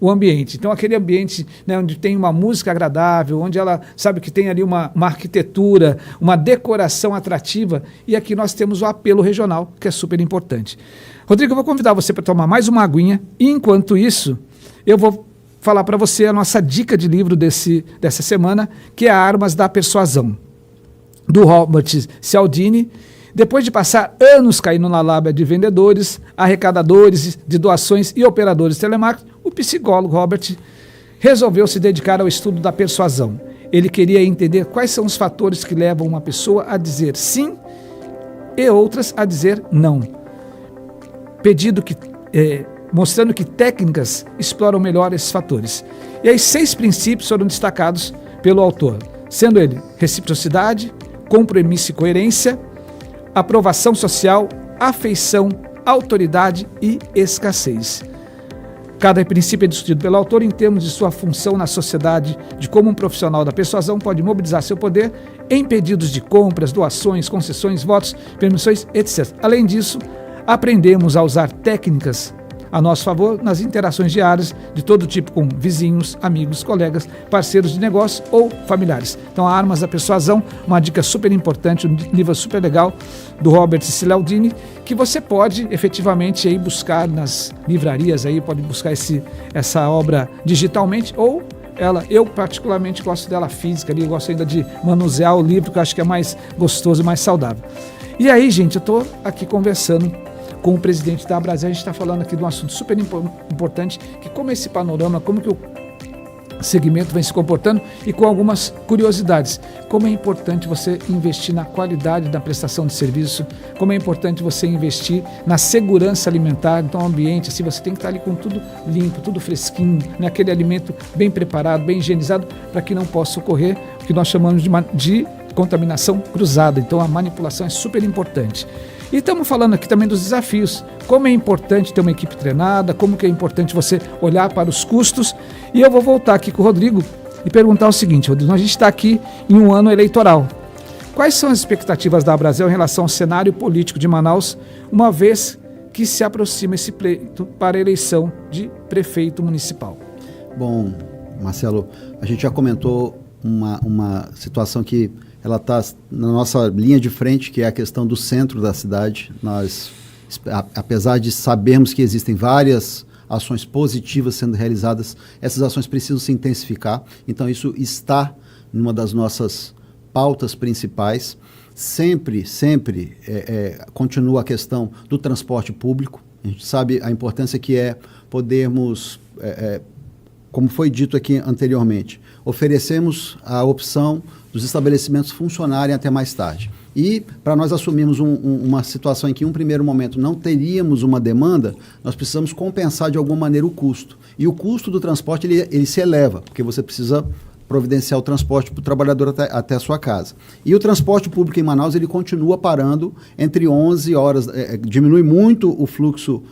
O ambiente. Então, aquele ambiente, né, onde tem uma música agradável, onde ela sabe que tem ali uma arquitetura, uma decoração atrativa, e aqui nós temos o apelo regional, que é super importante. Rodrigo, eu vou convidar você para tomar mais uma aguinha, e enquanto isso, eu vou falar para você a nossa dica de livro dessa semana, que é Armas da Persuasão, do Robert Cialdini. Depois de passar anos caindo na lábia de vendedores, arrecadadores de doações e operadores de telemarketing, o psicólogo Robert resolveu se dedicar ao estudo da persuasão. Ele queria entender quais são os fatores que levam uma pessoa a dizer sim e outras a dizer não. Mostrando que técnicas exploram melhor esses fatores. E aí 6 princípios foram destacados pelo autor, sendo ele reciprocidade, compromisso e coerência, aprovação social, afeição, autoridade e escassez. Cada princípio é discutido pelo autor em termos de sua função na sociedade, de como um profissional da persuasão pode mobilizar seu poder em pedidos de compras, doações, concessões, votos, permissões, etc. Além disso, aprendemos a usar técnicas a nosso favor nas interações diárias de todo tipo com vizinhos, amigos, colegas, parceiros de negócio ou familiares. Então, Armas da Persuasão, uma dica super importante, um livro super legal do Robert Cialdini, que você pode efetivamente aí buscar nas livrarias, aí, pode buscar essa obra digitalmente ou eu particularmente gosto dela física, eu gosto ainda de manusear o livro, que eu acho que é mais gostoso e mais saudável. E aí, gente, eu estou aqui conversando com o presidente da Brasel. A gente está falando aqui de um assunto super importante, que como esse panorama, como que o segmento vem se comportando e com algumas curiosidades. Como é importante você investir na qualidade da prestação de serviço, como é importante você investir na segurança alimentar, então o ambiente, assim, você tem que estar ali com tudo limpo, tudo fresquinho, né? Aquele alimento bem preparado, bem higienizado, para que não possa ocorrer o que nós chamamos de contaminação cruzada. Então a manipulação é super importante. E estamos falando aqui também dos desafios, como é importante ter uma equipe treinada, como que é importante você olhar para os custos. E eu vou voltar aqui com o Rodrigo e perguntar o seguinte, Rodrigo, a gente está aqui em um ano eleitoral. Quais são as expectativas da Abrazel em relação ao cenário político de Manaus, uma vez que se aproxima esse pleito para a eleição de prefeito municipal? Bom, Marcelo, a gente já comentou uma situação que ela está na nossa linha de frente, que é a questão do centro da cidade. Nós, apesar de sabermos que existem várias ações positivas sendo realizadas, essas ações precisam se intensificar. Então, isso está numa das nossas pautas principais. Sempre continua a questão do transporte público. A gente sabe a importância que é podermos, como foi dito aqui anteriormente, oferecemos a opção dos estabelecimentos funcionarem até mais tarde. E para nós assumirmos uma situação em que, em um primeiro momento, não teríamos uma demanda, nós precisamos compensar de alguma maneira o custo. E o custo do transporte ele se eleva, porque você precisa providenciar o transporte para o trabalhador até a sua casa. E o transporte público em Manaus ele continua parando entre 11 horas, diminui muito o fluxo,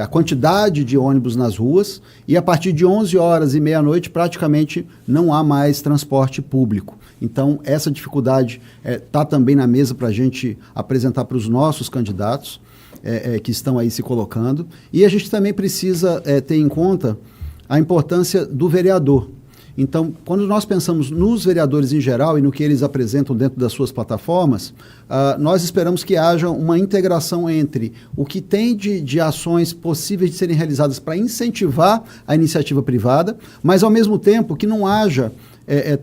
a quantidade de ônibus nas ruas, e a partir de 11 horas e meia-noite praticamente não há mais transporte público. Então, essa dificuldade está também na mesa para a gente apresentar para os nossos candidatos que estão aí se colocando. E a gente também precisa ter em conta a importância do vereador. Então, quando nós pensamos nos vereadores em geral e no que eles apresentam dentro das suas plataformas, nós esperamos que haja uma integração entre o que tem de ações possíveis de serem realizadas para incentivar a iniciativa privada, mas, ao mesmo tempo, que não haja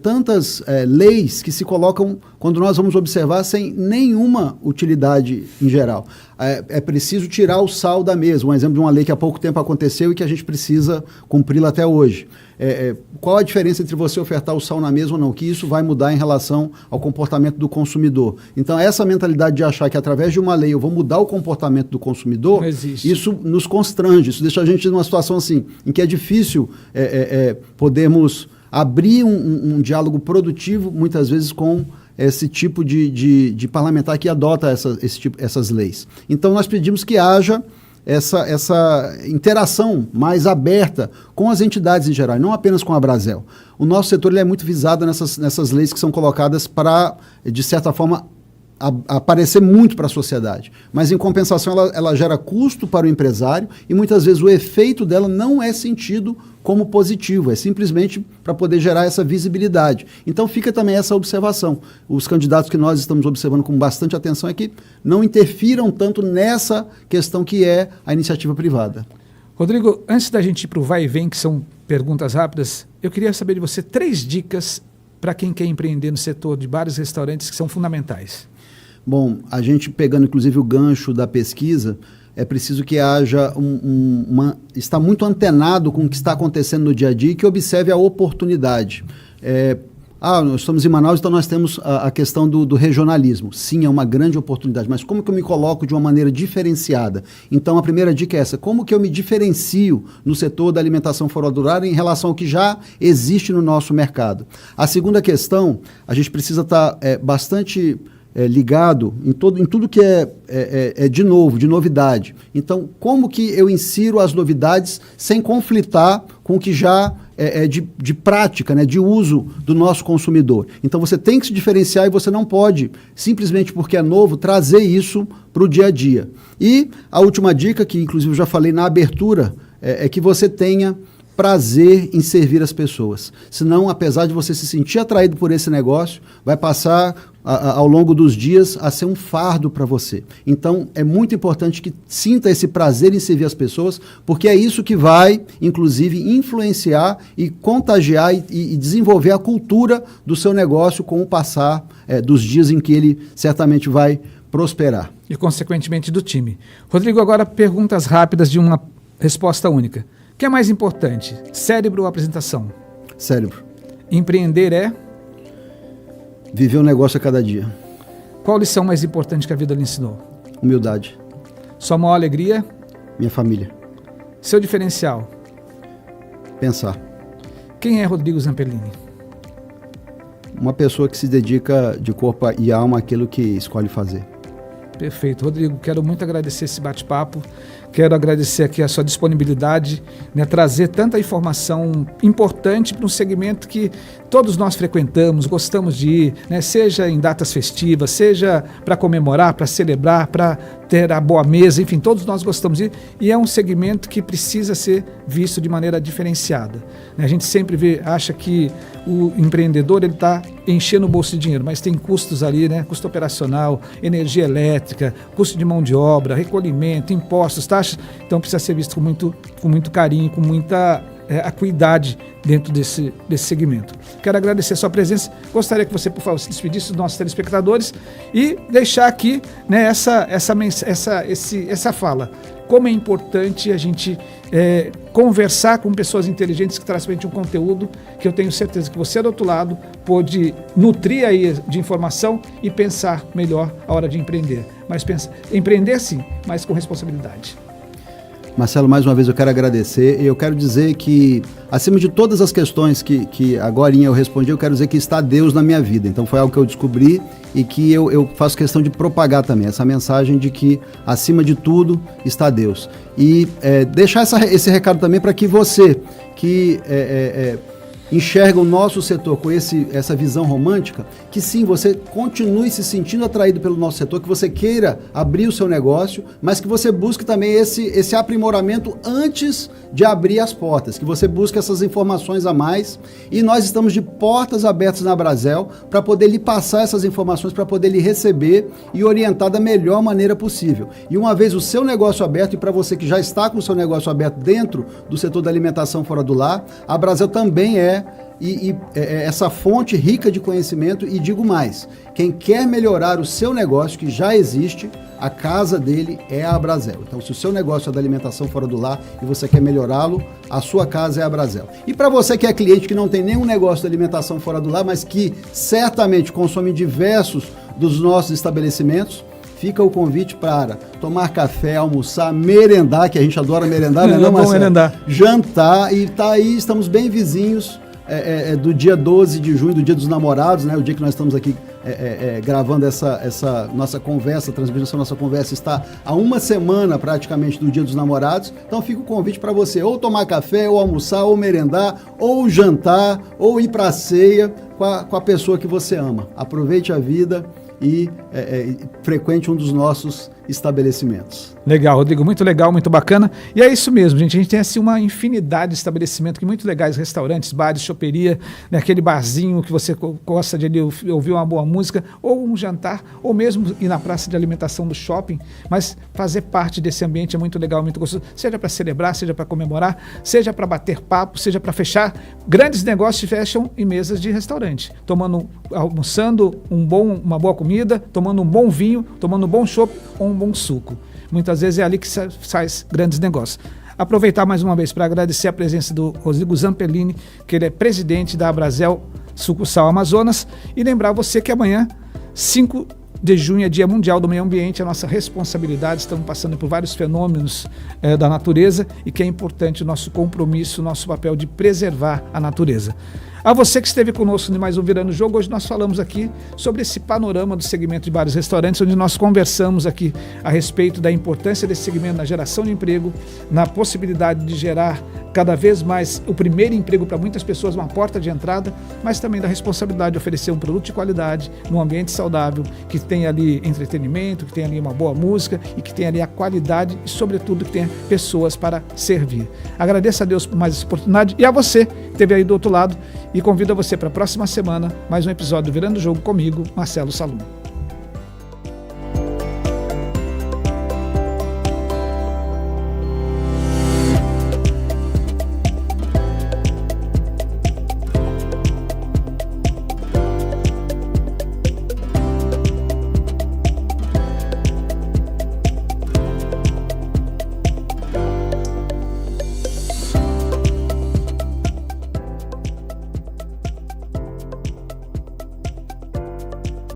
tantas leis que se colocam, quando nós vamos observar, sem nenhuma utilidade em geral. É preciso tirar o sal da mesa. Um exemplo de uma lei que há pouco tempo aconteceu e que a gente precisa cumpri-la até hoje. Qual a diferença entre você ofertar o sal na mesa ou não? Que isso vai mudar em relação ao comportamento do consumidor. Então, essa mentalidade de achar que através de uma lei eu vou mudar o comportamento do consumidor, isso nos constrange, isso deixa a gente numa situação assim, em que é difícil podermos abrir um diálogo produtivo, muitas vezes, com esse tipo de parlamentar que adota essas leis. Então, nós pedimos que haja essa interação mais aberta com as entidades em geral, não apenas com a Abrazel. O nosso setor ele é muito visado nessas leis que são colocadas para, de certa forma, aparecer muito para a sociedade, mas em compensação ela gera custo para o empresário e muitas vezes o efeito dela não é sentido como positivo, é simplesmente para poder gerar essa visibilidade. Então fica também essa observação. Os candidatos que nós estamos observando com bastante atenção é que não interfiram tanto nessa questão que é a iniciativa privada. Rodrigo, antes da gente ir para o vai e vem, que são perguntas rápidas, eu queria saber de você 3 dicas para quem quer empreender no setor de bares e restaurantes que são fundamentais. Bom, a gente pegando inclusive o gancho da pesquisa, é preciso que haja está muito antenado com o que está acontecendo no dia a dia e que observe a oportunidade. Nós estamos em Manaus, então nós temos a questão do regionalismo. Sim, é uma grande oportunidade, mas como que eu me coloco de uma maneira diferenciada? Então, a primeira dica é essa: como que eu me diferencio no setor da alimentação fora do horário em relação ao que já existe no nosso mercado? A segunda questão, a gente precisa estar bastante ligado em tudo que é de novo, de novidade. Então, como que eu insiro as novidades sem conflitar com o que já é de prática, né, de uso do nosso consumidor? Então, você tem que se diferenciar e você não pode, simplesmente porque é novo, trazer isso para o dia a dia. E a última dica, que inclusive eu já falei na abertura, é que você tenha prazer em servir as pessoas. Senão, apesar de você se sentir atraído por esse negócio, vai passar ao longo dos dias a ser um fardo para você. Então, é muito importante que sinta esse prazer em servir as pessoas, porque é isso que vai, inclusive, influenciar e contagiar e desenvolver a cultura do seu negócio com o passar dos dias em que ele certamente vai prosperar. E, consequentemente, do time. Rodrigo, agora perguntas rápidas de uma resposta única. O que é mais importante, cérebro ou apresentação? Cérebro. Empreender é? Viver um negócio a cada dia. Qual lição mais importante que a vida lhe ensinou? Humildade. Sua maior alegria? Minha família. Seu diferencial? Pensar. Quem é Rodrigo Zampellini? Uma pessoa que se dedica de corpo e alma àquilo que escolhe fazer. Perfeito. Rodrigo, quero muito agradecer esse bate-papo, quero agradecer aqui a sua disponibilidade, né, trazer tanta informação importante para um segmento que todos nós frequentamos, gostamos de ir, né, seja em datas festivas, seja para comemorar, para celebrar, para ter a boa mesa, enfim, todos nós gostamos de ir, e é um segmento que precisa ser visto de maneira diferenciada. A gente sempre acha que o empreendedor ele está enchendo o bolso de dinheiro, mas tem custos ali, né, custo operacional, energia elétrica, custo de mão de obra, recolhimento, impostos, taxas, então precisa ser visto com muito carinho, com muita acuidade dentro desse segmento. Quero agradecer a sua presença, gostaria que você, por favor, se despedisse dos nossos telespectadores e deixar aqui, né, essa fala. Como é importante a gente conversar com pessoas inteligentes que trazem pra gente um conteúdo que eu tenho certeza que você do outro lado pode nutrir aí de informação e pensar melhor a hora de empreender. Mas empreender sim, mas com responsabilidade. Marcelo, mais uma vez eu quero agradecer e eu quero dizer que, acima de todas as questões que agorinha eu respondi, eu quero dizer que está Deus na minha vida. Então foi algo que eu descobri e que eu faço questão de propagar também, essa mensagem de que, acima de tudo, está Deus. E deixar esse recado também para que você, que enxerga o nosso setor com essa visão romântica, que sim, você continue se sentindo atraído pelo nosso setor, que você queira abrir o seu negócio, mas que você busque também esse aprimoramento antes de abrir as portas, que você busque essas informações a mais, e nós estamos de portas abertas na Brasel para poder lhe passar essas informações, para poder lhe receber e orientar da melhor maneira possível. E uma vez o seu negócio aberto, e para você que já está com o seu negócio aberto dentro do setor da alimentação fora do lar, a Brasel também é essa fonte rica de conhecimento, e digo mais, quem quer melhorar o seu negócio que já existe, a casa dele é a Brasel. Então, se o seu negócio é da alimentação fora do lar e você quer melhorá-lo, a sua casa é a Brasel. E para você que é cliente que não tem nenhum negócio de alimentação fora do lar, mas que certamente consome diversos dos nossos estabelecimentos, fica o convite para tomar café, almoçar, merendar, que a gente adora merendar, né? Não, Marcelo? Merendar. Jantar, e tá aí, estamos bem vizinhos do dia 12 de junho, do Dia dos Namorados, né? O dia que nós estamos aqui gravando essa nossa conversa, transmitindo essa nossa conversa, está há uma semana praticamente do Dia dos Namorados. Então fica o convite para você ou tomar café, ou almoçar, ou merendar, ou jantar, ou ir para a ceia com a pessoa que você ama. Aproveite a vida e frequente um dos nossos estabelecimentos. Legal, Rodrigo, muito legal, muito bacana. E é isso mesmo, gente. A gente tem assim uma infinidade de estabelecimentos que muito legais, restaurantes, bares, choperia, né, aquele barzinho que você gosta de ouvir uma boa música, ou um jantar, ou mesmo ir na praça de alimentação do shopping, mas fazer parte desse ambiente é muito legal, muito gostoso, seja para celebrar, seja para comemorar, seja para bater papo, seja para fechar. Grandes negócios fecham em mesas de restaurante, almoçando uma boa comida, tomando um bom vinho, tomando um bom chopp ou um bom suco. Muitas vezes é ali que se faz grandes negócios. Aproveitar mais uma vez para agradecer a presença do Rodrigo Zampellini, que ele é presidente da Brasel Sucursal Amazonas, e lembrar você que amanhã, 5 de junho, é Dia Mundial do Meio Ambiente, a nossa responsabilidade, estamos passando por vários fenômenos da natureza, e que é importante o nosso compromisso, o nosso papel de preservar a natureza. A você que esteve conosco em mais um Virando o Jogo, hoje nós falamos aqui sobre esse panorama do segmento de bares e restaurantes, onde nós conversamos aqui a respeito da importância desse segmento na geração de emprego, na possibilidade de gerar cada vez mais o primeiro emprego para muitas pessoas, uma porta de entrada, mas também da responsabilidade de oferecer um produto de qualidade, num ambiente saudável, que tenha ali entretenimento, que tenha ali uma boa música e que tenha ali a qualidade e, sobretudo, que tenha pessoas para servir. Agradeço a Deus por mais essa oportunidade e a você que esteve aí do outro lado, e convido você para a próxima semana, mais um episódio do Virando o Jogo comigo, Marcelo Salum.